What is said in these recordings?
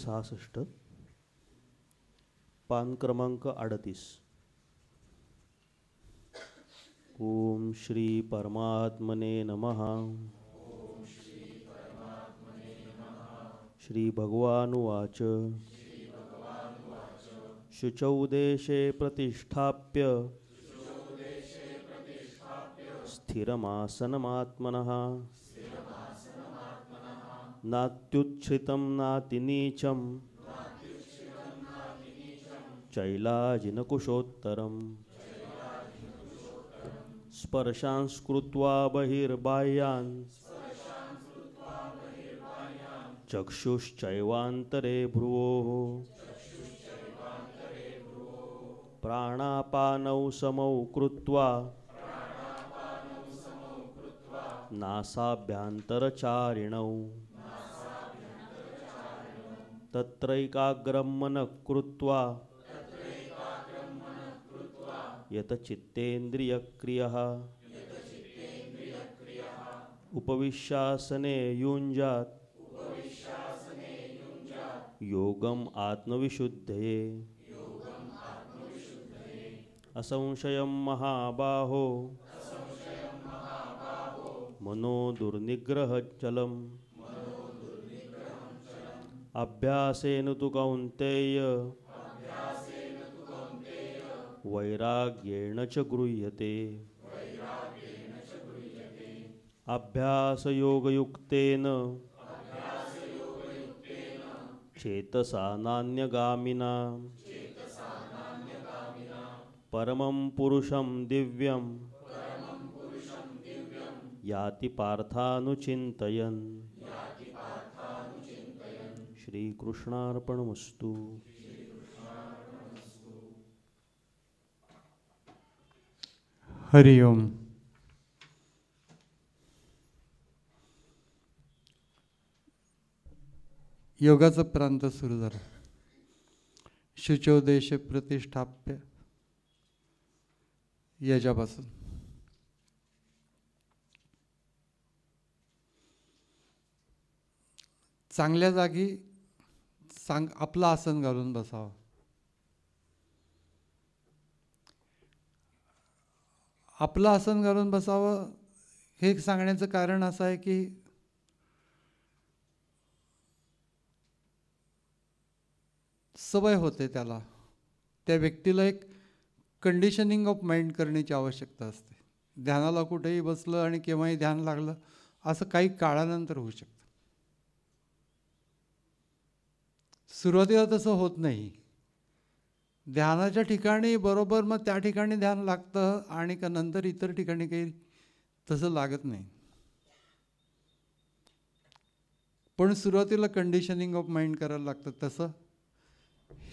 66 पान क्रमांक 38। ओम श्री परमात्मने नमः। श्री भगवानुवाच शुचौ देशे प्रतिष्ठाप्य स्थिरमासनमात्मनः नात्युच्छ्रितं नातिनीचं चैलाजिनकुशोत्तरम् स्पर्शांस्कृत्वा बहिर्बाह्यान् चक्षुश्चैवान्तरे भ्रुवोः प्राणापानौ समौ कृत्वा नासाभ्यन्तरचारिणौ तत्रैकाग्रं मनः कृत्वा यतचित्तेन्द्रियक्रियः उपविश्यासने युञ्जात् योगम् आत्मविशुद्धये असंशयं महाबाहो मनो दुर्निग्रहचलम् अभ्यासेन तु कौन्तेय वैराग्येण च गृह्यते अभ्यासयोगयुक्तेन चेतसा नान्यगामिना परमं पुरुषं दिव्यं याति पार्थानुचिन्तयन्। श्री कृष्णार्पणमस्तु। हरि ओम। योगाचा प्रांत सुरू झाला। शुचो देश प्रतिष्ठाप्य याच्यापासून चांगल्या जागी आपलं आसन घालून बसावं। आपलं आसन घालून बसावं हे सांगण्याचं कारण असं आहे की सवय होते त्याला, त्या व्यक्तीला एक कंडिशनिंग ऑफ माइंड करण्याची आवश्यकता असते। ध्यानाला कुठेही बसलं आणि केव्हाही ध्यान लागलं असं काही काळानंतर होऊ शकतं। सुरुवातीला तसं होत नाही। ध्यानाच्या ठिकाणी बरोबर मग त्या ठिकाणी ध्यान लागतं आणि का नंतर इतर ठिकाणी काही तसं लागत नाही। पण सुरुवातीला कंडिशनिंग ऑफ माइंड करायला लागतं। तसं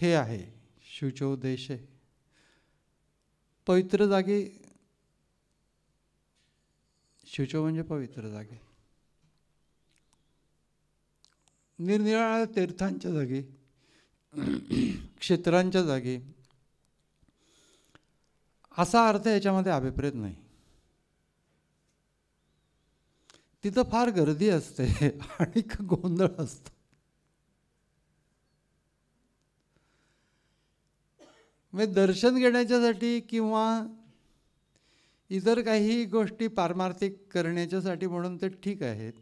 हे आहे शुचो देशे, पवित्र जागी। शुचो म्हणजे पवित्र जागी, निरनिराळ्या तीर्थांच्या जागी, क्षेत्रांच्या जागी, असा अर्थ याच्यामध्ये अभिप्रेत नाही। तिथं फार गर्दी असते आणि गोंधळ असतो। म्हणजे दर्शन घेण्याच्यासाठी किंवा इतर काही गोष्टी पारमार्थिक करण्याच्यासाठी म्हणून ते ठीक आहेत,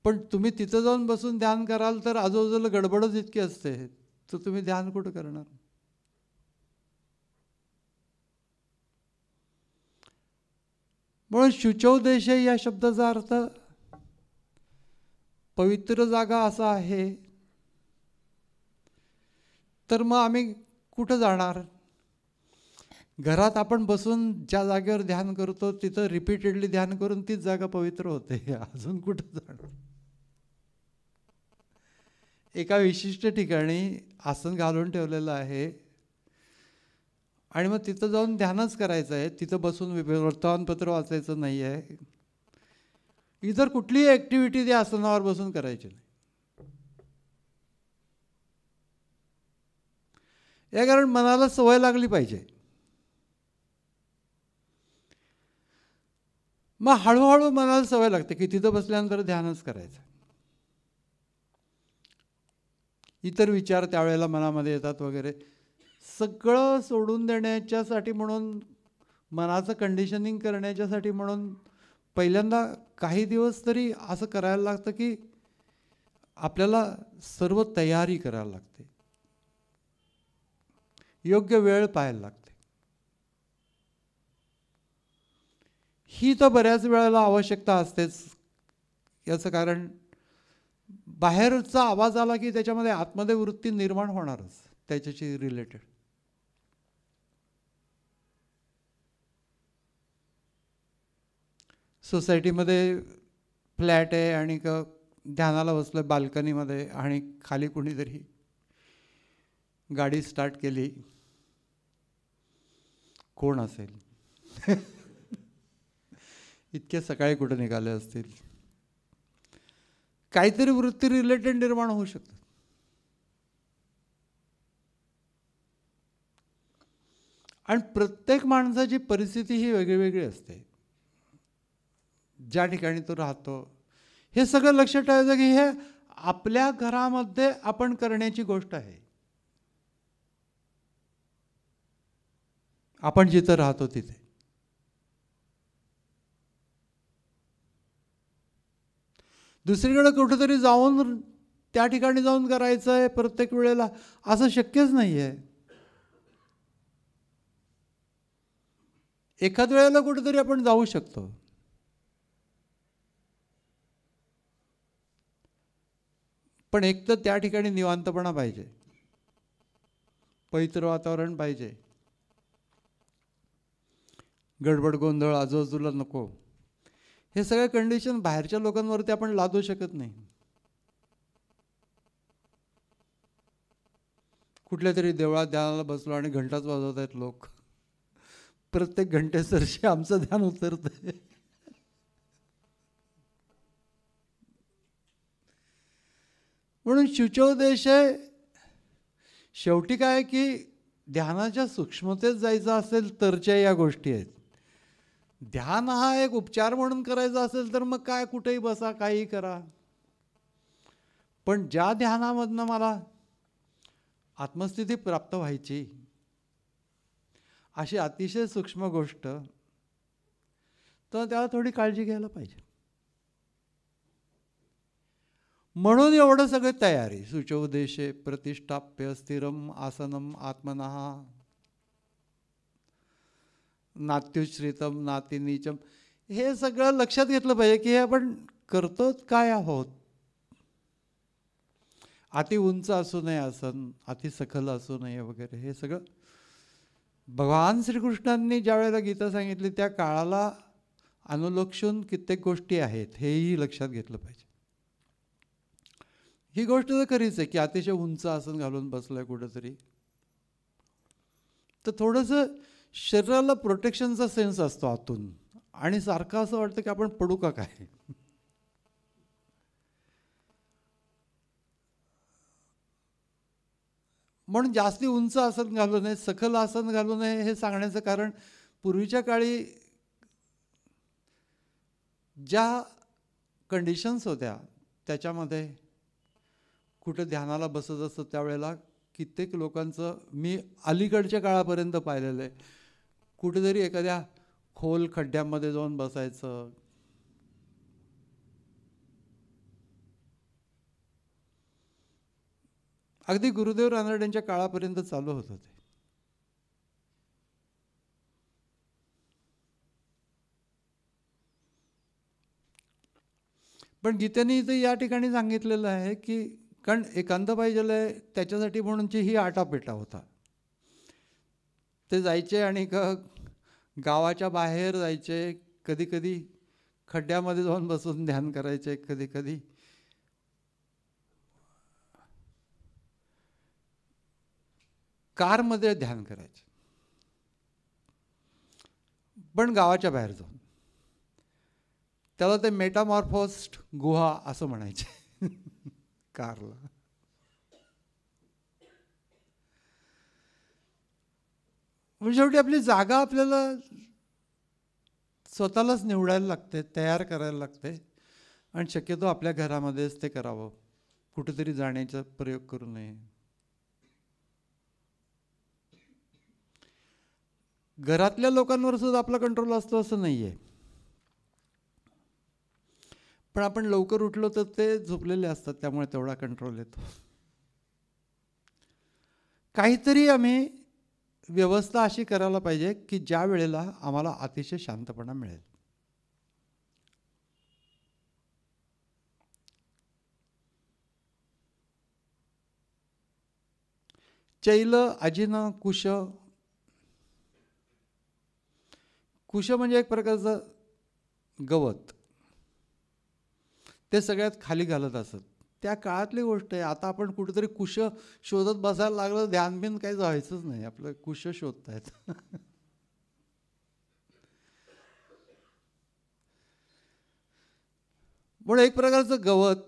पण तुम्ही तिथं जाऊन बसून ध्यान कराल तर आजूबाजूला गडबडच इतकी असते, तर तुम्ही ध्यान कुठं करणार? म्हणून शुचौ देशे या शब्दाचा अर्थ पवित्र जागा असा आहे। तर मग आम्ही कुठं जाणार? घरात आपण बसून ज्या जागेवर ध्यान करतो तिथं रिपीटेडली ध्यान करून तीच जागा पवित्र होते, अजून कुठं जाणार? एका विशिष्ट ठिकाणी आसन घालून ठेवलेलं आहे आणि मग तिथं जाऊन ध्यानच करायचं आहे। तिथं बसून वर्तमानपत्र वाचायचं नाही आहे, इतर कुठलीही ॲक्टिव्हिटी त्या आसनावर बसून करायची नाही। या कारण मनाला सवय लागली पाहिजे। मग हळूहळू मनाला सवय लागते की तिथं बसल्यानंतर ध्यानच करायचं। इतर विचार त्यावेळेला मनामध्ये येतात वगैरे, सगळं सोडून देण्याच्यासाठी म्हणून, मनाचं कंडिशनिंग करण्याच्यासाठी म्हणून पहिल्यांदा काही दिवस तरी असं करायला लागतं की आपल्याला सर्व तयारी करायला लागते, योग्य वेळ पाहायला लागते. ही तर बऱ्याच वेळेला आवश्यकता असतेच. याचं कारण बाहेरचा आवाज आला की त्याच्यामध्ये आतमध्ये वृत्ती निर्माण होणारच त्याच्याशी रिलेटेड. सोसायटीमध्ये फ्लॅट आहे आणि ध्यानाला बसलं बाल्कनीमध्ये आणि खाली कुणीतरी गाडी स्टार्ट केली, कोण असेल? इतके सकाळी कुठे निघाले असतील? काहीतरी वृत्ती रिलेटेड निर्माण होऊ शकतात. आणि प्रत्येक माणसाची परिस्थिती ही वेगळी असते, ज्या ठिकाणी तो राहतो. हे सगळं लक्षात ठेवायचं की हे आपल्या घरामध्ये आपण करण्याची गोष्ट आहे. आपण जिथं राहतो तिथे. दुसरीकडे कुठेतरी जाऊन त्या ठिकाणी जाऊन करायचं आहे प्रत्येक वेळेला, असं शक्यच नाही आहे. एखाद वेळेला कुठेतरी आपण जाऊ शकतो, पण एक तर त्या ठिकाणी निवांतपणा पाहिजे, पवित्र वातावरण पाहिजे, गडबड गोंधळ आजूबाजूला नको. हे सगळे कंडिशन बाहेरच्या लोकांवरती आपण लादू शकत नाही. कुठल्या तरी देवळात ध्यानाला बसलो आणि घंटाच वाजवत आहेत लोक, प्रत्येक घंटेसरशी आमचं ध्यान उतरतंय. म्हणून शुचोपदेश आहे शेवटी काय की ध्यानाच्या सूक्ष्मतेत जायचं असेल तरच्या या गोष्टी आहेत. ध्यान हा एक उपचार म्हणून करायचा असेल तर मग काय कुठेही बसा, काही करा. पण ज्या ध्यानामधनं मला आत्मस्थिती प्राप्त व्हायची अशी अतिशय सूक्ष्म गोष्ट, तर त्याला थोडी काळजी घ्यायला पाहिजे. म्हणून एवढं सगळं तयारी, शुचोपदेशे प्रतिष्ठाप्य स्थिरम आसनम आत्मनः नात्युश्रितम नातिनीचम, हे सगळं लक्षात घेतलं पाहिजे की हे आपण करतो काय आहोत. अति उंच असू नये आसन, अति सखल असू नये वगैरे, हे सगळं भगवान श्रीकृष्णांनी ज्या वेळेला गीता सांगितली त्या काळाला अनुलक्षून कित्येक गोष्टी आहेत, हेही लक्षात घेतलं पाहिजे. ही गोष्ट तर खरीच आहे की अतिशय उंच आसन घालून बसलंय कुठंतरी, तर थोडंसं शरीराला प्रोटेक्शनचा सेन्स असतो आतून, आणि सारखं असं वाटतं की आपण पडू का काय. म्हणून जास्ती उंच आसन घालू नये, सखल आसन घालू नये हे सांगण्याचं कारण, पूर्वीच्या काळी ज्या कंडिशन्स होत्या त्याच्यामध्ये कुठं ध्यानाला बसत असतं त्यावेळेला कित्येक लोकांचं मी अलीकडच्या काळापर्यंत पाहिलेलं आहे, कुठेतरी एखाद्या खोल खड्ड्यामध्ये जाऊन बसायचं, अगदी गुरुदेव रानडेंच्या काळापर्यंत चालू होत होते. पण गीतेने इथे या ठिकाणी सांगितलेलं आहे की कारण एकांत पाहिजेल आहे त्याच्यासाठी म्हणूनची ही आटापेटा होता. ते जायचे आणि गावाच्या बाहेर जायचे, कधी कधी खड्ड्यामध्ये जाऊन बसून ध्यान करायचे, कधी कधी कारमध्ये ध्यान करायचे, पण गावाच्या बाहेर जाऊन. त्याला ते मेटामॉर्फोस्ड गुहा असं म्हणायचे कारला. म्हणजे शेवटी आपली जागा आपल्याला स्वतःलाच निवडायला लागते, तयार करायला लागते, आणि शक्यतो आपल्या घरामध्येच ते करावं. कुठेतरी जाण्याचा प्रयोग करू नये. घरातल्या लोकांवर सुद्धा आपला कंट्रोल असतो असं नाही आहे, पण आपण लवकर उठलो तर ते झोपलेले असतात, त्यामुळे तेवढा कंट्रोल येतो. काहीतरी आम्ही व्यवस्था अशी करायला पाहिजे की ज्या वेळेला आम्हाला अतिशय शांतपणा मिळेल. चैल अजिन कुश. कुश म्हणजे एक प्रकारचं गवत, ते सगळ्यात खाली घालत असत. त्या काळातली गोष्ट आहे. आता आपण कुठेतरी कुश शोधत बसायला लागलं, ध्यान बिन काही जायचंच नाही, आपलं कुश शोधतायत. म्हणून एक प्रकारचं गवत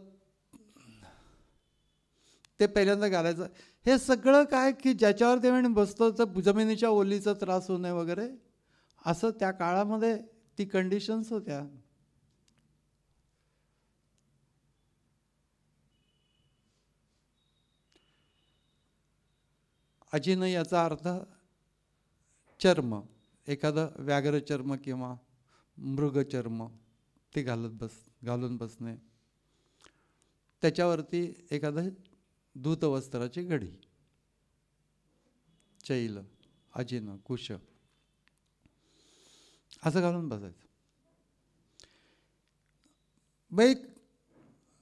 ते पहिल्यांदा घालायचं. हे सगळं काय की ज्याच्यावर ते म्हणे बसतो तर जमिनीच्या ओलीचा त्रास होऊ नये वगैरे, असं त्या काळामध्ये ती कंडिशन्स होत्या. अजिन याचा अर्थ चर्म, एखादं व्याघ्र चर्म किंवा मृगचर्म ते घालून बसणे. त्याच्यावरती एखादं धूतवस्त्राची घडी. चैल अजिन कुश असं घालून बसायचं. बाई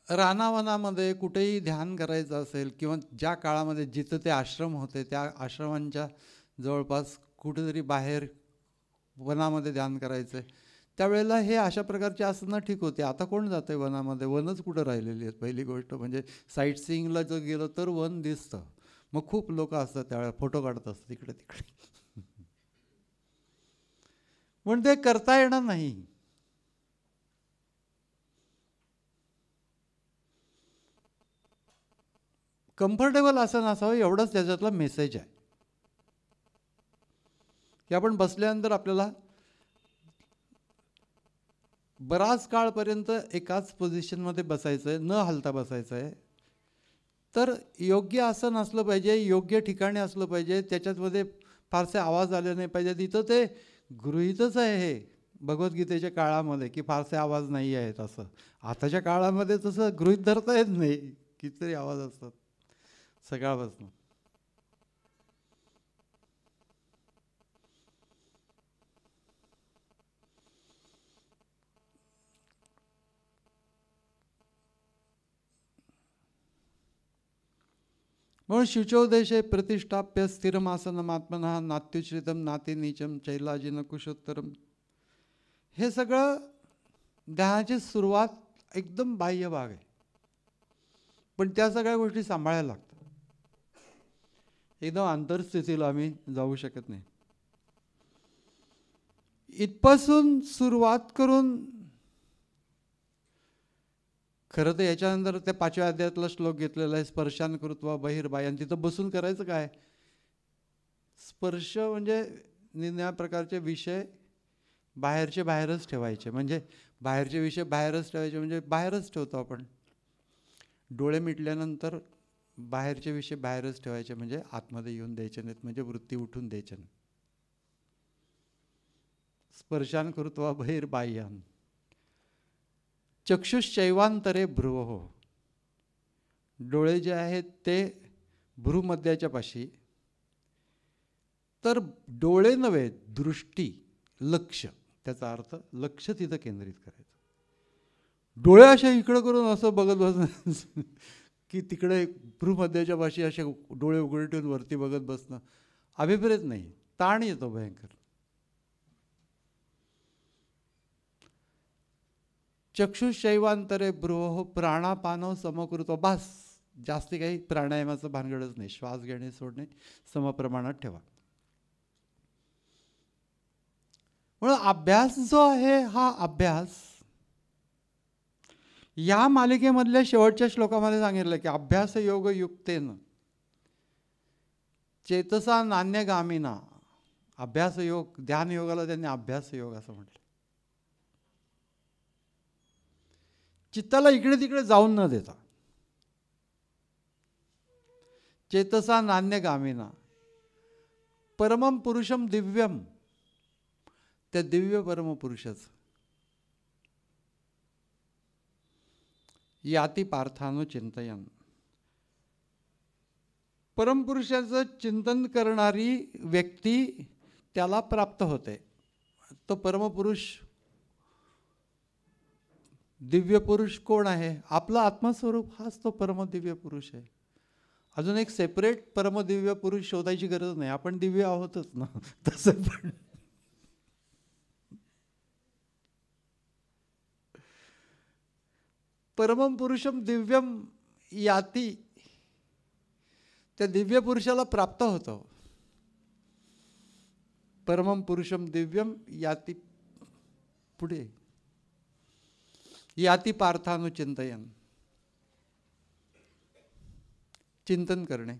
रानावनामध्ये कुठेही ध्यान करायचं असेल किंवा ज्या काळामध्ये जिथं ते आश्रम होते त्या आश्रमांच्या जवळपास कुठेतरी बाहेर वनामध्ये ध्यान करायचं आहे, त्यावेळेला हे अशा प्रकारचे आसनं ठीक होते. आता कोण जातं आहे वनामध्ये? वनच कुठं राहिलेली आहेत. पहिली गोष्ट म्हणजे साईट सीइंगला जर गेलं तर वन दिसतं, मग खूप लोक असतात त्यावेळेला फोटो काढत असतात इकडे तिकडे. पण ते करता येणार नाही. कम्फर्टेबल आसन असावं एवढंच त्याच्यातला मेसेज आहे, की आपण बसल्यानंतर आपल्याला बराच काळपर्यंत एकाच पोझिशनमध्ये बसायचं आहे, न हलता बसायचं आहे. तर योग्य आसन असलं पाहिजे, योग्य ठिकाणी असलं पाहिजे, त्याच्यामध्ये फारसे आवाज आले नाही पाहिजे. इथं ते गृहीतच आहे हे भगवद्गीतेच्या काळामध्ये की फारसे आवाज नाही आहेत असं. आताच्या काळामध्ये तसं गृहीत धरता येत नाही, कितीतरी आवाज असतात सकाळपासून. म्हणून शुचोदेशे प्रतिष्ठाप्य स्थिरमासनमात्मनः नात्युश्रितम नाती नीचम चैलाजिन कुशोत्तरम. हे सगळं ध्यानाची सुरुवात एकदम बाह्य भाग आहे, पण त्या सगळ्या गोष्टी सांभाळायला लागतात. एकदम अंतरस्थितीला आम्ही जाऊ शकत नाही. इथपासून सुरुवात करून खरं तर याच्यानंतर त्या 5व्या अध्यायातला श्लोक घेतलेला आहे, स्पर्शान कृत्वा बहिर्बाह्यान. तिथं बसून करायचं काय? स्पर्श म्हणजे निम्या प्रकारचे विषय बाहेरचे बाहेरच ठेवायचे. म्हणजे बाहेरचे विषय बाहेरच ठेवायचे म्हणजे बाहेरच ठेवतो आपण. डोळे मिटल्यानंतर बाहेरचे विषय बाहेरच ठेवायचे, म्हणजे आतमध्ये येऊन द्यायचे नाहीत, म्हणजे वृत्ती उठून द्यायचे नाही. स्पर्शान कृत्वा बहिर्बाह्यान चक्षुश्चैवांतरे भ्रुवः. डोळे जे आहेत ते भ्रूमध्याच्या पाशी. तर डोळे नव्हे, दृष्टी, लक्ष, त्याचा अर्थ लक्ष तिथं केंद्रित करायचं. डोळे असे इकडं करून असं बघत बसणं की तिकडे भ्रूमध्याच्या पाशी असे डोळे उघडे ठेवून वरती बघत बसणं अभिप्रेत नाही, ताण येतो भयंकर. चक्षुशैवांतरे भ्रुवः प्राणापानव समकृत्वा. बस, जास्ती काही प्राणायामाचं भानगडच नाही. श्वास घेणे सोडणे समप्रमाणात ठेवा. म्हणून अभ्यास जो आहे हा अभ्यास या मालिकेमधल्या शेवटच्या श्लोकामध्ये सांगितलं की अभ्यास योग युक्तेन चेतसा नान्यगामिना. अभ्यास योग, ध्यान योगाला त्यांनी अभ्यास योग असं म्हटलं. चित्ताला इकडे तिकडे जाऊन न देता चेतसा नान्यगामिना परमं पुरुषम दिव्यम, त्या दिव्य परमपुरुषाचं याती पार्थानु चिंतयन, परमपुरुषाचं चिंतन करणारी व्यक्ती त्याला प्राप्त होते. तो परमपुरुष दिव्य पुरुष कोण आहे? आपलं आत्मस्वरूप हाच तो परमदिव्य पुरुष आहे. अजून एक सेपरेट परमदिव्य पुरुष शोधायची गरज नाही, आपण दिव्य आहोतच ना. तसं पण परमं पुरुषम दिव्यम याती, त्या दिव्य पुरुषाला प्राप्त होतं. परमं पुरुषम दिव्यम याती, पुढे याती पार्थानु चिंतयन, चिंतन करणे.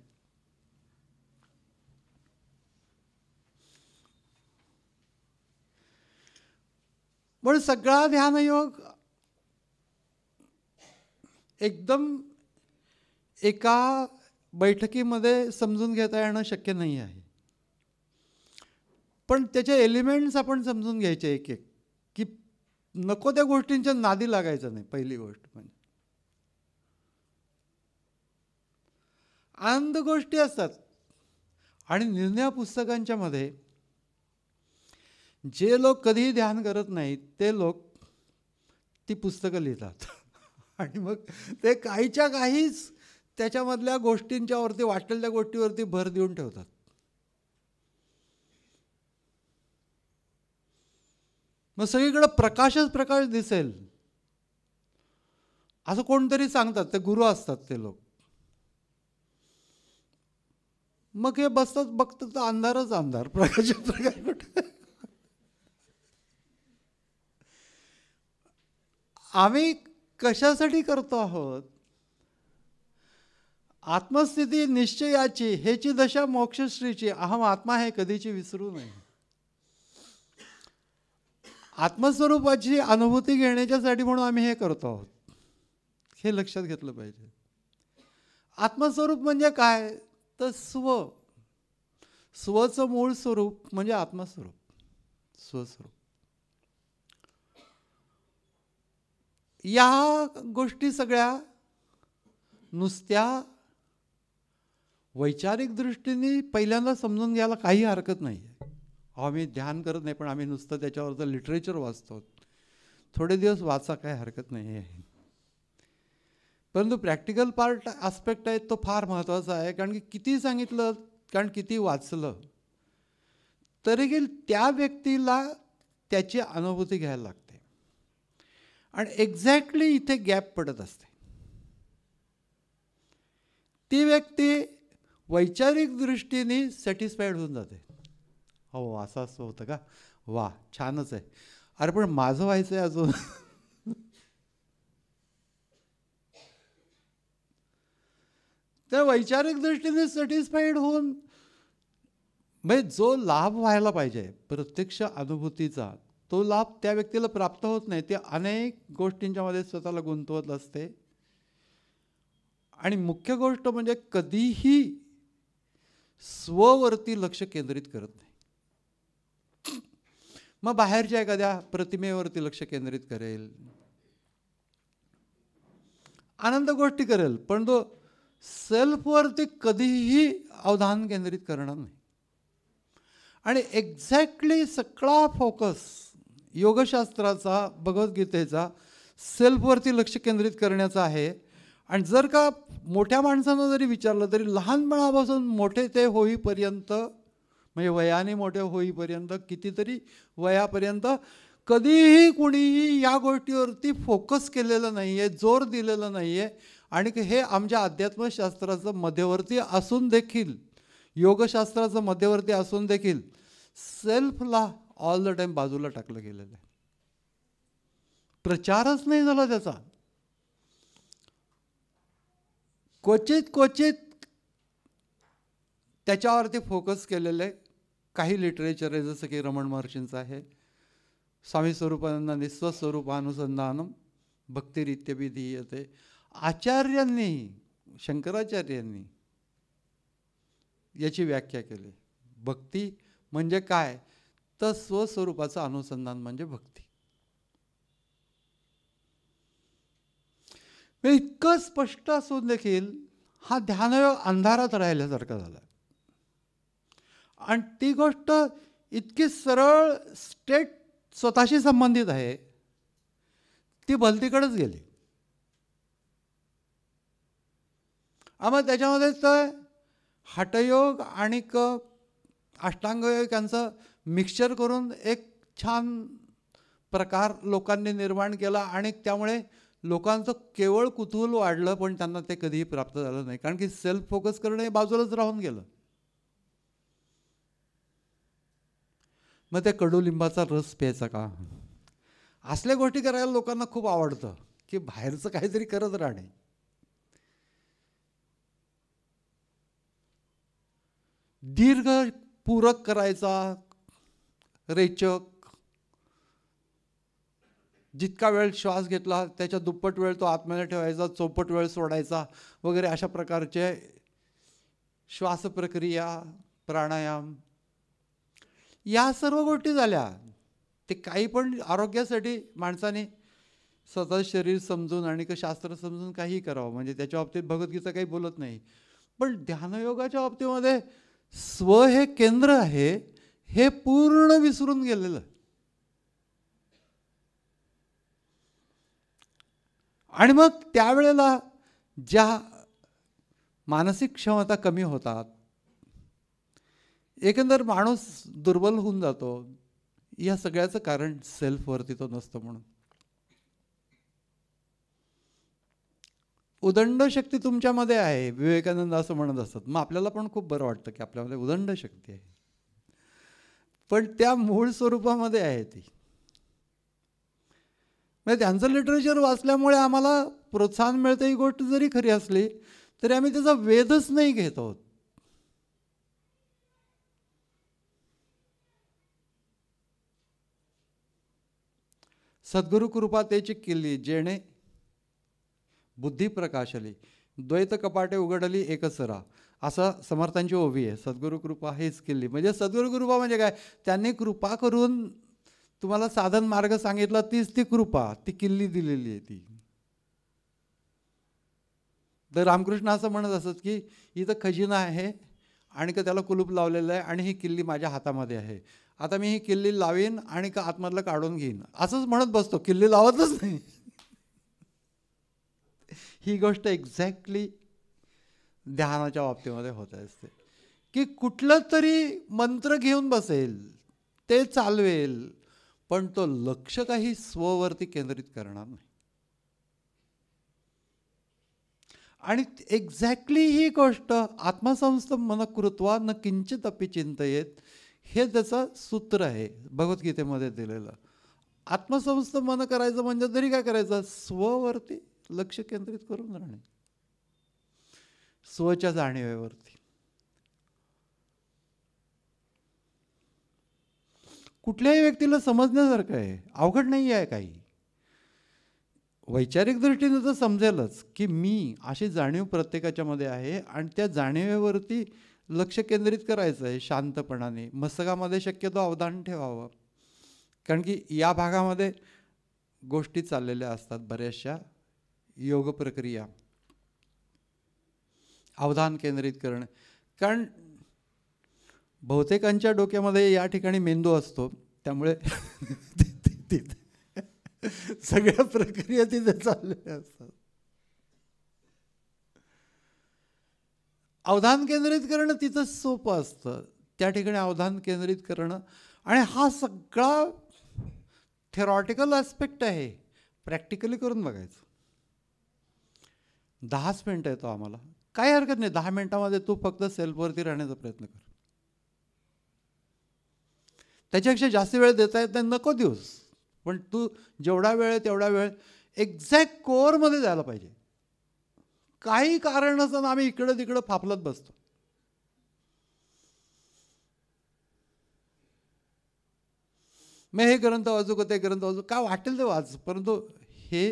पण सगळा ध्यानयोग एकदम एका बैठकीमध्ये समजून घेता येणं शक्य नाही आहे. पण त्याचे एलिमेंट्स आपण समजून घ्यायचे एक एक, की नको त्या गोष्टींच्या नादी लागायचं नाही. पहिली गोष्ट म्हणजे आनंद गोष्टी असतात आणि निर्णय पुस्तकांच्या मध्ये जे लोक कधीही ध्यान करत नाहीत ते लोक ती पुस्तकं लिहितात आणि मग ते काहीच्या काहीच त्याच्यामधल्या गोष्टींच्या वरती, वाटलेल्या गोष्टीवरती भर देऊन ठेवतात. मग सगळीकडे प्रकाशच प्रकाश दिसेल असं कोणतरी सांगतात, ते गुरु असतात ते लोक. मग हे बसतात बघतात तर अंधारच अंधार, प्रकाश प्रकाश कुठे. आम्ही कशासाठी करतो आहोत? आत्मस्थिती निश्चयाची, हेची दशा मोक्षश्रीची, अहम आत्मा हे कधीची विसरू नये. आत्मस्वरूपाची अनुभूती घेण्याच्यासाठी म्हणून आम्ही हे करतो आहोत, हे लक्षात घेतलं पाहिजे. आत्मस्वरूप म्हणजे काय? तर स्वचं मूळ स्वरूप म्हणजे आत्मस्वरूप, स्वस्वरूप. या गोष्टी सगळ्या नुसत्या वैचारिक दृष्टीने पहिल्यांदा समजून घ्यायला काही हरकत नाही आहे. आम्ही ध्यान करत नाही, पण आम्ही नुसतं त्याच्यावरचं लिटरेचर वाचतो. थोडे दिवस वाचा, काय हरकत नाही आहे. परंतु प्रॅक्टिकल पार्ट आस्पेक्ट आहे तो फार महत्त्वाचा आहे. कारण की किती सांगितलं, कारण किती वाचलं तरी त्या व्यक्तीला त्याची अनुभूती घ्यायला लागते. आणि एक्झॅक्टली इथे गॅप पडत असते. ती व्यक्ती वैचारिक दृष्टीने सॅटिस्फाईड होऊन जाते. हो असं असं होतं का, वा छानच आहे, अरे पण माझं व्हायचं आहे अजून. तर वैचारिक दृष्टीने सॅटिस्फाईड होऊन म्हणजे जो लाभ व्हायला पाहिजे प्रत्यक्ष अनुभूतीचा, तो लाभ त्या व्यक्तीला प्राप्त होत नाही. ते अनेक गोष्टींच्या मध्ये स्वतःला गुंतवत असते. आणि मुख्य गोष्ट म्हणजे कधीही स्ववरती लक्ष केंद्रित करत नाही. मग बाहेरच्या एखाद्या प्रतिमेवरती लक्ष केंद्रित करेल, आनंद गोष्टी करेल, पण तो सेल्फवरती कधीही अवधान केंद्रित करणार नाही. आणि एक्झॅक्टली सगळा फोकस योगशास्त्राचा, भगवद्गीतेचा सेल्फवरती लक्ष केंद्रित करण्याचा आहे. आणि जर का मोठ्या माणसानं जरी विचारलं तरी लहानपणापासून मोठे ते होईपर्यंत, म्हणजे वयाने मोठे होईपर्यंत, कितीतरी वयापर्यंत कधीही कुणीही या गोष्टीवरती फोकस केलेलं नाही आहे, जोर दिलेला नाही आहे. आणि हे आमच्या अध्यात्मशास्त्राचं मध्यवर्ती असून देखील, योगशास्त्राचं मध्यवर्ती असून देखील सेल्फला ऑल द टाइम बाजूला टाकलं गेलेलं आहे. प्रचारच नाही झाला त्याचा. क्वचित त्याच्यावरती फोकस केलेले काही लिटरेचर आहे, जसं की रमण महर्षींचं आहे, स्वामी स्वरूपानंदांनी स्वस्वरूपानुसंधानम भक्तिरित्यभिधीयते. आचार्यांनी, शंकराचार्यांनी याची व्याख्या केली. भक्ती म्हणजे काय? तर स्वस्वरूपाचं अनुसंधान म्हणजे भक्ती. इतकं स्पष्ट असून देखील हा ध्यानयोग अंधारात राहिल्यासारखा झाला. आणि ती गोष्ट इतकी सरळ स्टेट स्वतःशी संबंधित आहे, ती भलतीकडेच गेली. मग त्याच्यामध्ये तर हठयोग आणि अष्टांगयोग यांचं मिक्सचर करून एक छान प्रकार लोकांनी निर्माण केला आणि त्यामुळे लोकांचं केवळ कुतूहल वाढलं, पण त्यांना ते कधीही प्राप्त झालं नाही. कारण की सेल्फ फोकस करणं हे बाजूलाच राहून गेलं. मग ते कडुलिंबाचा रस प्यायचा का? असल्या गोष्टी करायला लोकांना खूप आवडतं, की बाहेरचं काहीतरी करत राहणे. दीर्घ पूरक करायचा, रेचक, जितका वेळ श्वास घेतला त्याच्या दुप्पट वेळ तो आतमध्ये ठेवायचा, चौपट वेळ सोडायचा वगैरे अशा प्रकारचे श्वास प्रक्रिया, प्राणायाम, या सर्व गोष्टी झाल्या. ते काही पण आरोग्यासाठी माणसाने स्वतः शरीर समजून आणि शास्त्र समजून काही करावं, म्हणजे त्याच्या बाबतीत भगवद्गीता काही बोलत नाही. पण ध्यानयोगाच्या बाबतीमध्ये स्व हे केंद्र आहे हे पूर्ण विसरून गेलेलं. आणि मग त्यावेळेला ज्या मानसिक क्षमता कमी होतात, एकंदर माणूस दुर्बल होऊन जातो, या सगळ्याचं कारण सेल्फवरती तो नसतो. म्हणून उदंड शक्ती तुमच्यामध्ये आहे, विवेकानंद असं म्हणत असतात. मग आपल्याला पण खूप बरं वाटतं की आपल्यामध्ये उदंड शक्ती आहे, पण त्या मूळ स्वरूपामध्ये आहे ती. म्हणजे त्यांचं लिटरेचर वाचल्यामुळे आम्हाला प्रोत्साहन मिळतं. ही गोष्ट जरी खरी असली तरी आम्ही त्याचा वेधच नाही घेत आहोत. सद्गुरु कृपा तेची किल्ली, जेणे बुद्धी प्रकाशली, द्वैत कपाटे उघडली एकसरा, असं समर्थांची ओवी आहे. सद्गुरु कृपा हीच किल्ली. म्हणजे सद्गुरु कृपा म्हणजे काय? त्यांनी कृपा करून तुम्हाला साधन मार्ग सांगितला, तीच ती कृपा, ती किल्ली दिलेली आहे ती. तर रामकृष्ण असं म्हणत असत की इथं खजिना आहे आणि का त्याला कुलूप लावलेलं आहे आणि ही किल्ली माझ्या हातामध्ये आहे. आता मी ही किल्ली लावीन आणि का आतमधलं काढून घेईन, असंच म्हणत बसतो, किल्ली लावतच नाही. ही गोष्ट एक्झॅक्टली ध्यानाच्या बाबतीमध्ये होत असते, की कुठलं तरी मंत्र घेऊन बसेल, ते चालवेल, पण तो लक्ष काही स्ववरती केंद्रित करणार नाही. आणि एक्झॅक्टली ही गोष्ट आत्मसंस्थ मन कृत्वा न किंचित अपि चिंतयेत, हे त्याचं सूत्र आहे भगवद्गीतेमध्ये दिलेलं. आत्मसंस्थ मन करायचं म्हणजे तरी काय करायचं? स्ववरती लक्ष केंद्रित करून राहणे, स्वच्या जाणीवेवरती. कुठल्याही व्यक्तीला समजण्यासारखं आहे, अवघड नाही आहे काही. वैचारिक दृष्टीने तर समजेलच की मी अशी जाणीव प्रत्येकाच्या मध्ये आहे आणि त्या जाणीवेवरती लक्ष केंद्रित करायचं आहे शांतपणाने. मस्तकामध्ये शक्यतो अवधान ठेवावं, कारण की या भागामध्ये गोष्टी चाललेल्या असतात बऱ्याचशा योग प्रक्रिया. अवधान केंद्रित करणं, कारण बहुतेकांच्या डोक्यामध्ये या ठिकाणी मेंदू असतो, त्यामुळे सगळ्या प्रक्रिया तिथे चाललेल्या असतात. अवधान केंद्रित करणं तिथं सोपं असतं, त्या ठिकाणी अवधान केंद्रित करणं. आणि हा सगळा थेरॉटिकल ॲस्पेक्ट आहे, प्रॅक्टिकली करून बघायचं. 10च मिनटं येतो आम्हाला, काही हरकत नाही. 10 मिनटामध्ये तू फक्त सेल्फवरती राहण्याचा प्रयत्न कर. त्याच्यापेक्षा जास्त वेळ देता येत नाही, नको दिवस, पण तू जेवढा वेळ आहे तेवढा वेळ एक्झॅक्ट कोअरमध्ये जायला पाहिजे. काही कारण नसताना आम्ही इकडं तिकडं फापलत बसतो. मग हे ग्रंथ वाचू का ते ग्रंथ वाचू, काय वाटेल ते वाच, परंतु हे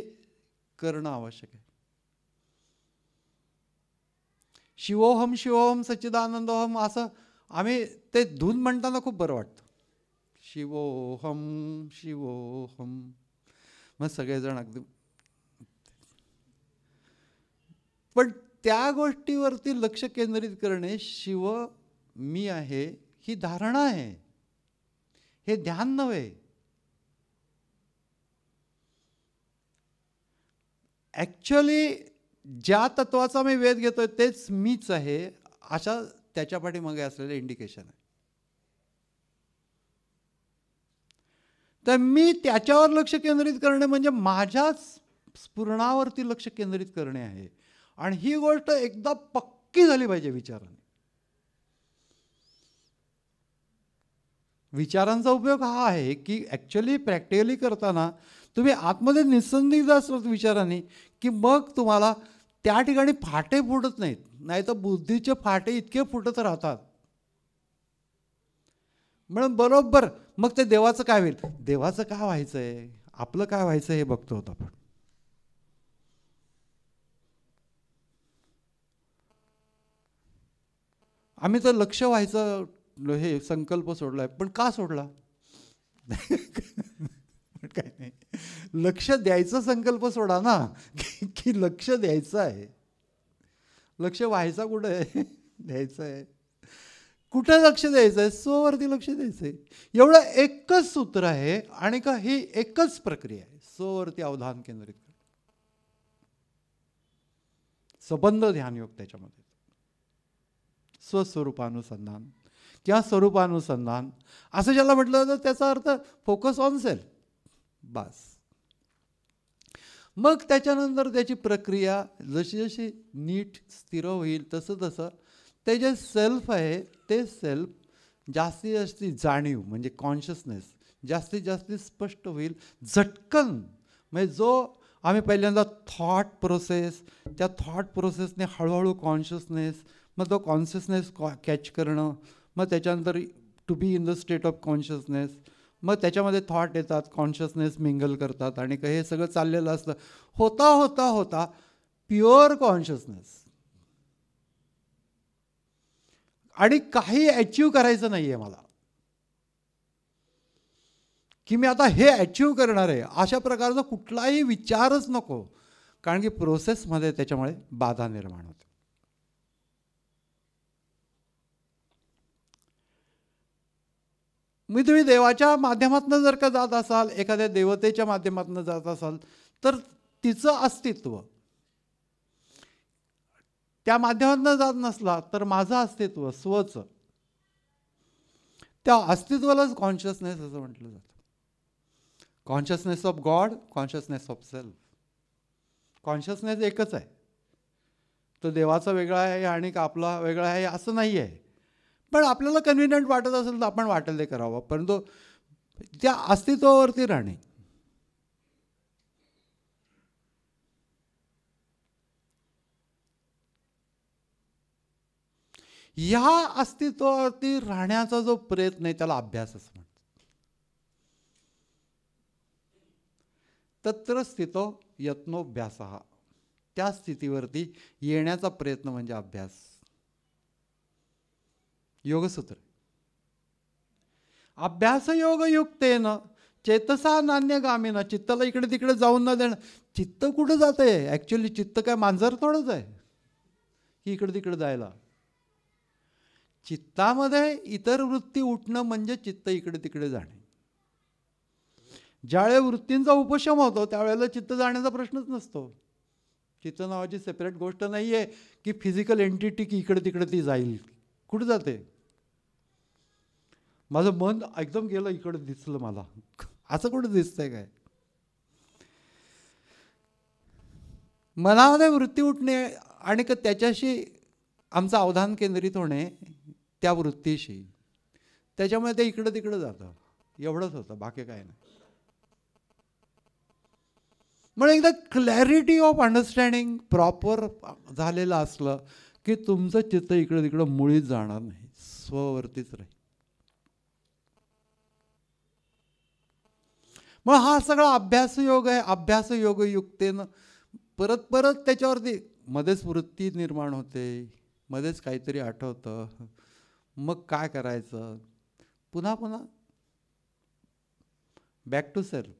करणं आवश्यक आहे. शिवोहम शिवोहम सच्चिदानंदोहम असं आम्ही ते धून म्हणताना खूप बरं वाटतं. शिवोहम शिवोहम, मग सगळेजण अगदी. पण त्या गोष्टीवरती लक्ष केंद्रित करणे, शिव मी आहे ही धारणा आहे, हे ध्यान नव्हे. ॲक्च्युअली ज्या तत्वाचा मी वेध घेतोय तेच मीच आहे, अशा त्याच्या पाठीमागे असलेलं इंडिकेशन आहे. तर मी त्याच्यावर लक्ष केंद्रित करणे म्हणजे माझ्याच स्फुरणावरती लक्ष केंद्रित करणे आहे. आणि ही गोष्ट एकदा पक्की झाली पाहिजे विचाराने. विचारांचा उपयोग हा आहे की ॲक्च्युअली प्रॅक्टिकली करताना तुम्ही आतमध्ये निसंदिग्ध असलात विचाराने, की मग तुम्हाला त्या ठिकाणी फाटे फुटत नाहीत. नाही तर बुद्धीचे फाटे इतके फुटत राहतात. म्हणून बरोबर मग ते देवाचं काय होईल, देवाचं काय व्हायचं आहे, आपलं काय व्हायचं हे बघतो होतो आपण. आम्ही तर लक्ष व्हायचं हे संकल्प सोडलाय. पण का सोडला? काय नाही, लक्ष द्यायचा संकल्प सोडा ना, की लक्ष द्यायचं आहे. लक्ष व्हायचा कुठं आहे, द्यायचं आहे. कुठं लक्ष द्यायचं आहे, स्ववरती लक्ष द्यायचं आहे. एवढं एकच सूत्र आहे आणि का ही एकच प्रक्रिया आहे, स्ववरती अवधान केंद्रित कर. संबंध ध्यानयोग त्याच्यामध्ये स्वस्वरूपानुसंधान किंवा स्वरूपानुसंधान असं ज्याला म्हटलं तर त्याचा अर्थ फोकस ऑन सेल्फ बस. मग त्याच्यानंतर त्याची प्रक्रिया जशी जशी नीट स्थिर होईल तसं तसं ते जे सेल्फ आहे ते सेल्फ जास्तीत जास्त जाणीव म्हणजे कॉन्शियसनेस जास्तीत जास्त स्पष्ट होईल. झटकन म्हणजे जो आम्ही पहिल्यांदा थॉट प्रोसेस, त्या थॉट प्रोसेसने हळूहळू कॉन्शियसनेस, मग तो कॉन्शियसनेस कॅच करणं, मग त्याच्यानंतर to be in the state of consciousness, मग त्याच्यामध्ये थॉट येतात, कॉन्शियसनेस मिंगल करतात आणि हे सगळं चाललेलं असतं. होता होता होता प्युअर कॉन्शियसनेस. आणि काही अचीव करायचं नाही आहे मला, की मी आता हे अचीव करणार आहे अशा प्रकारचा कुठलाही विचारच नको. कारण की प्रोसेसमध्ये त्याच्यामुळे बाधा निर्माण होते. मी तुम्ही देवाच्या माध्यमातून जर का जात असाल, एखाद्या देवतेच्या माध्यमातून जात असाल तर तिचं अस्तित्व त्या माध्यमातून जात नसला तर माझं अस्तित्व स्वचं, त्या अस्तित्वालाच कॉन्शियसनेस असं म्हटलं जातं. Consciousness of God, consciousness of self. Consciousness एकच आहे. तो देवाचा वेगळा आहे आणि का आपला वेगळा आहे असं नाही आहे. पण आपल्याला कन्व्हिनियंट वाटत असेल तर आपण वाटेल ते करावं, परंतु त्या अस्तित्वावरती राहणे. ह्या अस्तित्वावरती राहण्याचा जो प्रयत्न आहे त्याला अभ्यास असं म्हणतात. तत्र स्थितो यत्नोभ्यासः. त्या स्थितीवरती येण्याचा प्रयत्न म्हणजे अभ्यास. योगसूत्र. अभ्यास योग युक्तेन चेतसा नान्यगामिना. चित्ताला इकडे तिकडे जाऊन न देणं. चित्त कुठं जाते ॲक्च्युअली? चित्त काय मांजर थोडंच आहे की इकडे तिकडे जायला. चित्तामध्ये इतर वृत्ती उठणं म्हणजे चित्त इकडे तिकडे जाणे. ज्यावेळेला वृत्तींचा उपशम होतो त्यावेळेला चित्त जाण्याचा प्रश्नच नसतो. चित्त नावाची सेपरेट गोष्ट नाही आहे की फिजिकल एंटिटी की इकडे तिकडे ती जाईल. कुठं जाते? माझं मन एकदम गेलं इकडे दिसलं मला, असं कुठं दिसतंय काय? मनामध्ये वृत्ती उठणे आणि त्याच्याशी आमचं अवधान केंद्रित होणे त्या वृत्तीशी, त्याच्यामुळे ते इकडं तिकडं जातं. एवढंच होतं, बाकी काय नाही. म्हणून एकदा क्लॅरिटी ऑफ अंडरस्टँडिंग प्रॉपर झालेलं असलं की तुमचं चित्त इकडं तिकडं मुळीच जाणार नाही, स्ववरतीच राहील. मग हा सगळा अभ्यास योग आहे. अभ्यास योग युक्तेनं परत परत त्याच्यावरती मध्येच वृत्ती निर्माण होते, मध्येच काहीतरी आठवतं, मग काय करायचं, पुन्हा पुन्हा बॅक टू सेल्फ,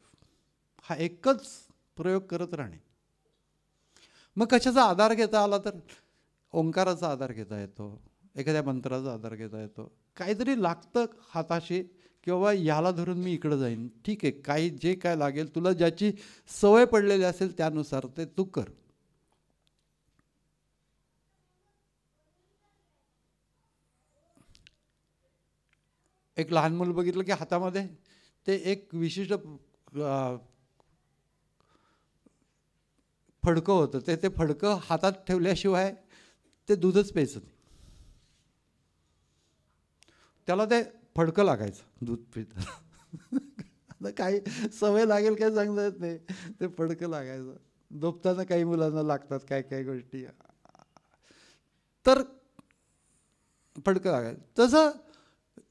हा एकच प्रयोग करत राहणे. मग कशाचा आधार घेता आला तर ओंकाराचा आधार घेता येतो, एखाद्या मंत्राचा आधार घेता येतो. काहीतरी लागतं हाताशी किंवा ह्याला धरून मी इकडं जाईन, ठीक आहे, काही जे काय लागेल तुला ज्याची सवय पडलेली असेल त्यानुसार ते तू कर. एक लहान मुलं बघितलं की हातामध्ये ते एक विशिष्ट फडकं होतं, ते फडकं हातात ठेवल्याशिवाय ते दूधच प्यायचं नाही. त्याला ते फडकं लागायचं दूध पित. आता काही सवय लागेल काय सांगता येत नाही, ते फडकं लागायचं. झोपताना काही मुलांना लागतात काय काय गोष्टी, तर फडकं लागायचं. तसं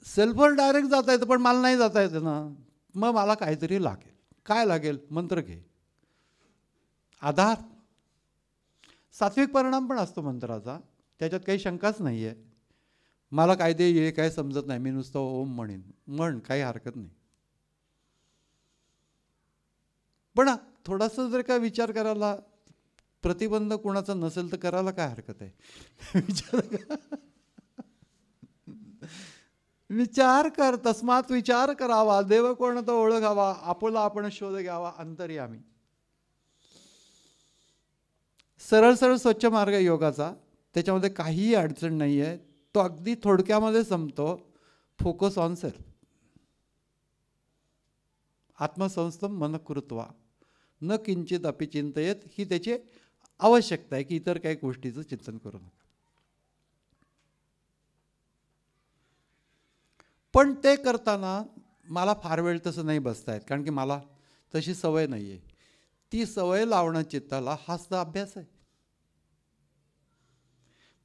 सेल्फवर डायरेक्ट जाता येतं, पण मला नाही जाता येतं ना. मग मला काहीतरी लागेल. काय लागेल? मंत्र घे, आधार. सात्विक परिणाम पण असतो मंत्राचा, त्याच्यात काही शंकाच नाही आहे. मला काय ते हे काय समजत नाही, मी नुसतं ओम म्हणेन, म्हण, काही हरकत नाही. पण थोडासा जर का विचार करायला प्रतिबंध कोणाचा नसेल तर करायला काय हरकत आहे. विचार कर, तस्मात विचार करावा, देव कोण तो ओळखावा, आपुला आपण शोध घ्यावा अंतर्यामी. सरळ सरळ स्वच्छ मार्ग योगाचा, त्याच्यामध्ये काहीही अडचण नाही आहे. तो अगदी थोडक्यामध्ये संपतो. फोकस ऑन सेल्फ, आत्मसंस्थम मन कृत्वा न किंचित अपि चिंतयेत, ही त्याची आवश्यकता आहे की इतर काही गोष्टीचं चिंतन करू नका. पण ते करताना मला फार वेळ तसं नाही बसता येत, कारण की मला तशी सवय नाही आहे. ती सवय लावणं चित्ताला हाच तर अभ्यास आहे.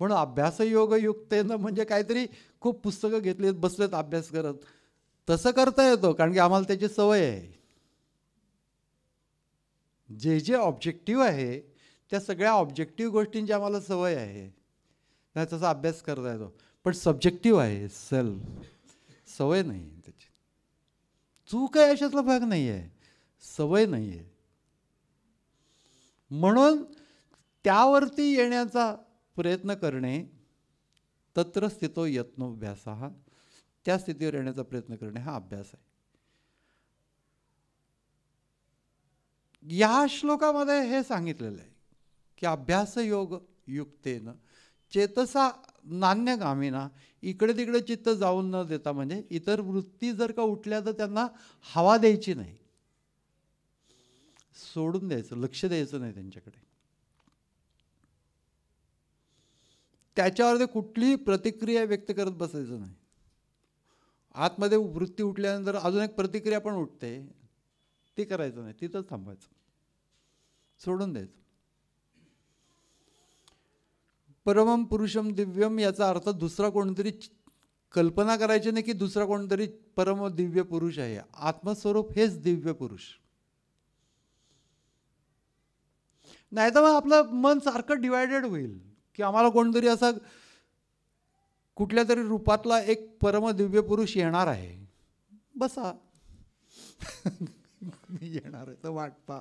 म्हणून अभ्यास योग युक्तेनं म्हणजे काहीतरी खूप पुस्तकं घेतलीत बसलेत अभ्यास करत, तसं करता येतो, कारण की आम्हाला त्याची सवय आहे. जे जे ऑब्जेक्टिव्ह आहे त्या सगळ्या ऑब्जेक्टिव्ह गोष्टींची आम्हाला सवय आहे, नाही तसा अभ्यास करता येतो. पण सब्जेक्टिव्ह आहे सेल्फ, सवय नाही त्याची. चूक आहे अशातला भाग नाही आहे, सवय नाही आहे. म्हणून त्यावरती येण्याचा प्रयत्न करणे, तत्र स्थितो यत्नोभ्यास, त्या स्थितीवर येण्याचा प्रयत्न करणे हा अभ्यास आहे. या श्लोकामध्ये हे सांगितलेलं आहे की अभ्यास योग युक्तेन चेतसा नान्यगामिना, इकडे तिकडे चित्त जाऊन न देता, म्हणजे इतर वृत्ती जर का उठल्या तर त्यांना हवा द्यायची नाही, सोडून द्यायचं, लक्ष द्यायचं नाही त्यांच्याकडे. त्याच्यावर ते कुठलीही प्रतिक्रिया व्यक्त करत बसायचं नाही. आतमध्ये वृत्ती उठल्यानंतर अजून एक प्रतिक्रिया पण उठते, ती करायचं नाही, तिथंच थांबायचं, सोडून द्यायचं. परमम पुरुषम दिव्यम याचा अर्थ दुसरा कोणतरी कल्पना करायची नाही की दुसरा कोणतरी परम दिव्य पुरुष आहे. आत्मस्वरूप हेच दिव्य पुरुष. नाही तर मग आपलं मन सारखं डिवायडेड होईल की आम्हाला कोणतरी असा कुठल्या तरी रूपातला एक परम दिव्य पुरुष येणार आहे, बसा येणार आहे तर वाट पहा.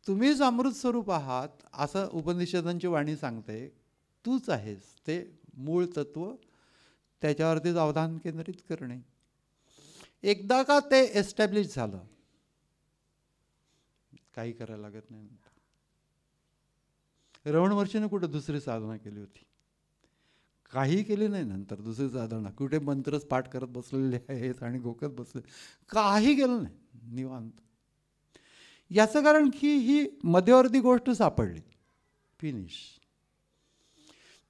तुम्हीच अमृत स्वरूप आहात असं उपनिषदांची वाणी सांगते. तूच आहेस ते मूळ तत्व, त्याच्यावरतीच अवधान केंद्रित करणे. एकदा का ते एस्टॅब्लिश झालं, काही करायला लागत नाही. रमण महर्षीने कुठे दुसरी साधना केली होती? काही केली नाही. नंतर दुसरी साधना कुठे मंत्रच पाठ करत बसलेले आहेत आणि गोकत बसले, काही केलं नाही, निवांत. याचं कारण की ही मध्यवर्ती गोष्ट सापडली, फिनिश.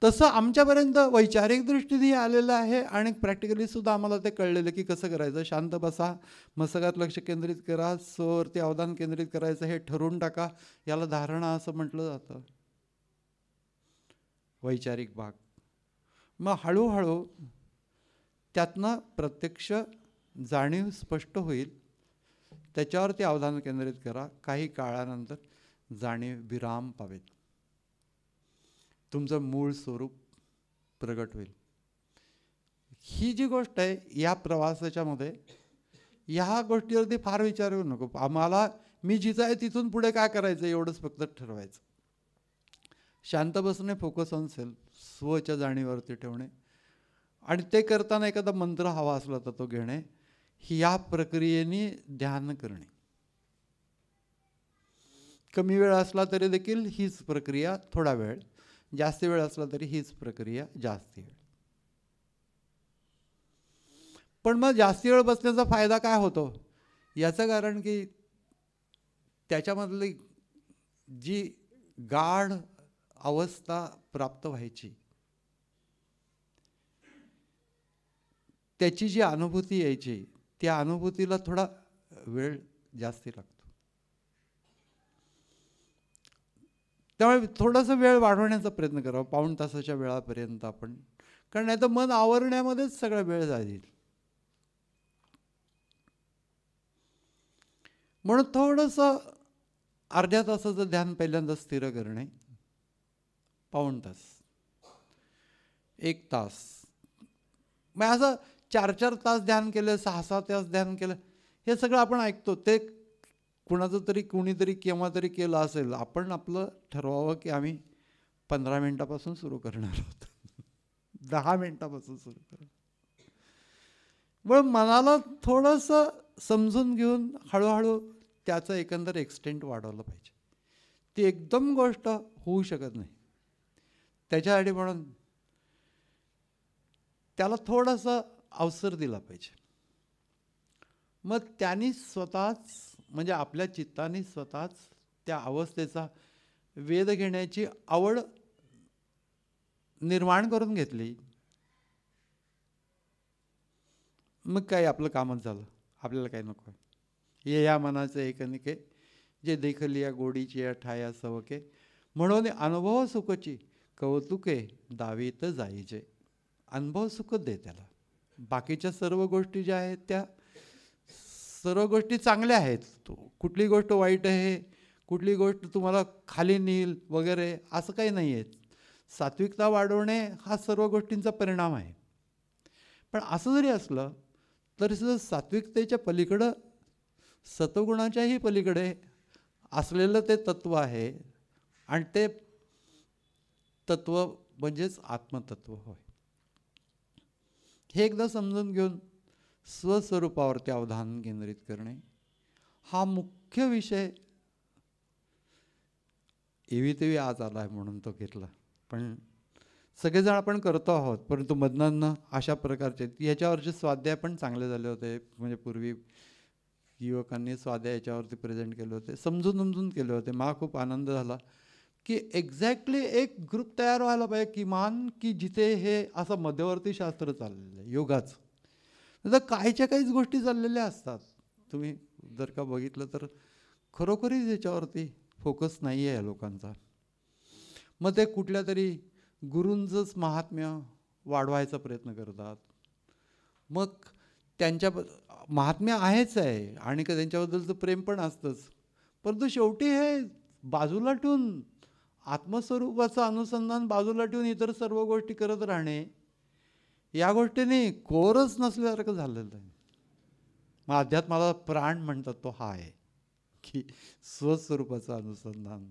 तसं आमच्यापर्यंत वैचारिक दृष्टीने आलेलं आहे आणि प्रॅक्टिकली सुद्धा आम्हाला ते कळलेलं की कसं करायचं. शांत बसा, मस्तकात लक्ष केंद्रित करा, स्वरती अवधान केंद्रित करायचं, हे ठरवून टाका. याला धारणा असं म्हटलं जातं, वैचारिक भाग. मग हळूहळू त्यातनं प्रत्यक्ष जाणीव स्पष्ट होईल त्याच्यावरती अवधान केंद्रित करा. काही काळानंतर जाणीव विराम पावेल, तुमचं मूळ स्वरूप प्रगट होईल. ही जी गोष्ट आहे या प्रवासाच्या मध्ये, ह्या गोष्टीवरती फार विचार करू नको. आम्हाला मी जिथं आहे तिथून पुढे काय करायचं एवढंच फक्त ठरवायचं. शांत बसणे, फोकस ऑन सेल्फ, स्वच्या जाणीवरती ठेवणे, आणि ते करताना एखादा मंत्र हवा असला तर तो घेणे. ह्या प्रक्रियेने ध्यान करणे. कमी वेळ असला तरी देखील हीच प्रक्रिया थोडा वेळ, जास्त वेळ असला तरी हीच प्रक्रिया जास्त वेळ. पण मग जास्त वेळ बसण्याचा फायदा काय होतो याचं कारण की त्याच्यामधली जी गाढ अवस्था प्राप्त व्हायची, त्याची जी अनुभूती यायची, त्या अनुभूतीला थोडा वेळ जास्ती लागतो. त्यामुळे थोडासा वेळ वाढवण्याचा प्रयत्न करावा, पाऊण तासाच्या वेळापर्यंत आपण, कारण नाही तर मन आवरण्यामध्येच सगळा वेळ जाईल. म्हणून थोडंसं अर्ध्या तासाचं ध्यान पहिल्यांदा स्थिर करणे, पाऊण तास, 1 तास. मग असं 4-4 तास ध्यान केलं, 6-6 तास ध्यान केलं, हे सगळं आपण ऐकतो. ते कुणाचं तरी कुणीतरी केव्हा तरी केलं असेल. आपण आपलं ठरवावं की आम्ही 15 मिनिटापासून सुरू करणार आहोत, 10 मिनिटापासून सुरू करणार. मग मनाला थोडंसं समजून घेऊन हळूहळू त्याचं एकंदर एक्सटेंट वाढवलं पाहिजे. ती एकदम गोष्ट होऊ शकत नाही. त्याच्यासाठी म्हणून त्याला थोडंसं अवसर दिला पाहिजे. मग त्यांनी स्वतःच, म्हणजे आपल्या चित्ताने स्वतःच त्या अवस्थेचा वेध घेण्याची आवड निर्माण करून घेतली. मग काय आपलं कामच झालं. आपल्याला काही नको. ये या मनाचं एकनिके, जे देखली या गोडीची या ठाया सवके, म्हणून अनुभव सुखची कौतुके दावीत जाईचे. अनुभव सुख दे त्याला. बाकीच्या सर्व गोष्टी ज्या आहेत त्या सर्व गोष्टी चांगल्या आहेत. कुठली गोष्ट वाईट आहे, कुठली गोष्ट तुम्हाला खाली नेईल वगैरे असं काही नाही आहे. सात्विकता वाढवणे हा सर्व गोष्टींचा परिणाम आहे. पण असं जरी असलं तरी सुद्धा सात्विकतेच्या पलीकडं, सत्वगुणाच्याही पलीकडे असलेलं ते तत्व आहे, आणि ते तत्व म्हणजेच आत्मतत्व होय. हे एकदा समजून घेऊन स्वस्वरूपावरती अवधान केंद्रित करणे हा मुख्य विषय एवी तेवी आज आला आहे म्हणून तो घेतला. पण सगळेजण आपण करतो आहोत, परंतु मधनं अशा प्रकारचे याच्यावरचे स्वाध्याय पण चांगले झाले होते. म्हणजे पूर्वी युवकांनी स्वाध्याय याच्यावरती प्रेझेंट केले होते, समजून केले होते. मला खूप आनंद झाला की एक्झॅक्टली एक ग्रुप तयार व्हायला पाहिजे किमान, की जिथे हे असं मध्यवर्ती शास्त्र चाललेलं आहे योगाचं. तर काहीच्या काहीच गोष्टी चाललेल्या असतात. तुम्ही जर का बघितलं तर खरोखरीच याच्यावरती फोकस नाही आहे लोकांचा. मग ते कुठल्या तरी गुरूंचंच महात्म्य वाढवायचा प्रयत्न करतात. मग त्यांच्या महात्म्य आहेच आहे आणि त्यांच्याबद्दलचं प्रेम पण असतंच, परंतु शेवटी हे बाजूला ठेवून, आत्मस्वरूपाचं अनुसंधान बाजूला ठेवून इतर सर्व गोष्टी करत राहणे, या गोष्टीने कोरच नसल्यासारखं झालेलं आहे. मग अध्यात्माला प्राण म्हणतात तो हा आहे की स्वस्वरूपाचं अनुसंधान.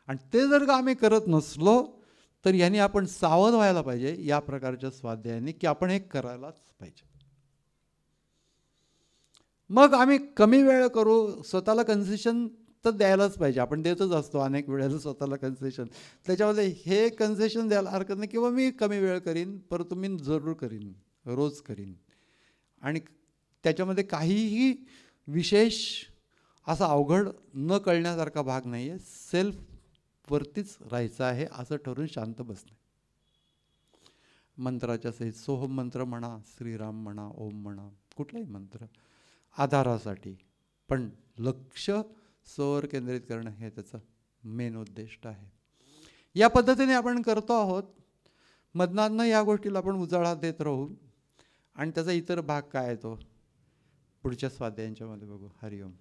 आणि ते जर का आम्ही करत नसलो तर यांनी आपण सावध व्हायला पाहिजे या प्रकारच्या स्वाध्यायाने, की आपण हे करायलाच पाहिजे. मग आम्ही कमी वेळ करू, स्वतःला कन्सेशन तर द्यायलाच पाहिजे. आपण देतच असतो अनेक वेळेला स्वतःला कन्सेशन. त्याच्यामध्ये हे कन्सेशन द्यायला हरकत नाही, किंवा मी कमी वेळ करीन परंतु मी जरूर करीन, रोज करीन. आणि त्याच्यामध्ये काहीही विशेष असा अवघड न कळण्यासारखा भाग नाही आहे. सेल्फवरतीच राहायचं आहे असं ठरवून शांत बसणे. मंत्राच्या सहित सोहम मंत्र म्हणा, श्रीराम म्हणा, ओम म्हणा, कुठलाही मंत्र आधारासाठी, पण लक्ष स्ववर केंद्रित करणं हे त्याचं मेन उद्दिष्ट आहे. या पद्धतीने आपण करतो आहोत. मधनातनं या गोष्टीला आपण उजाळा देत राहू, आणि त्याचा इतर भाग काय आहे तो पुढच्या स्वाध्यायांच्यामध्ये बघू. हरिओम.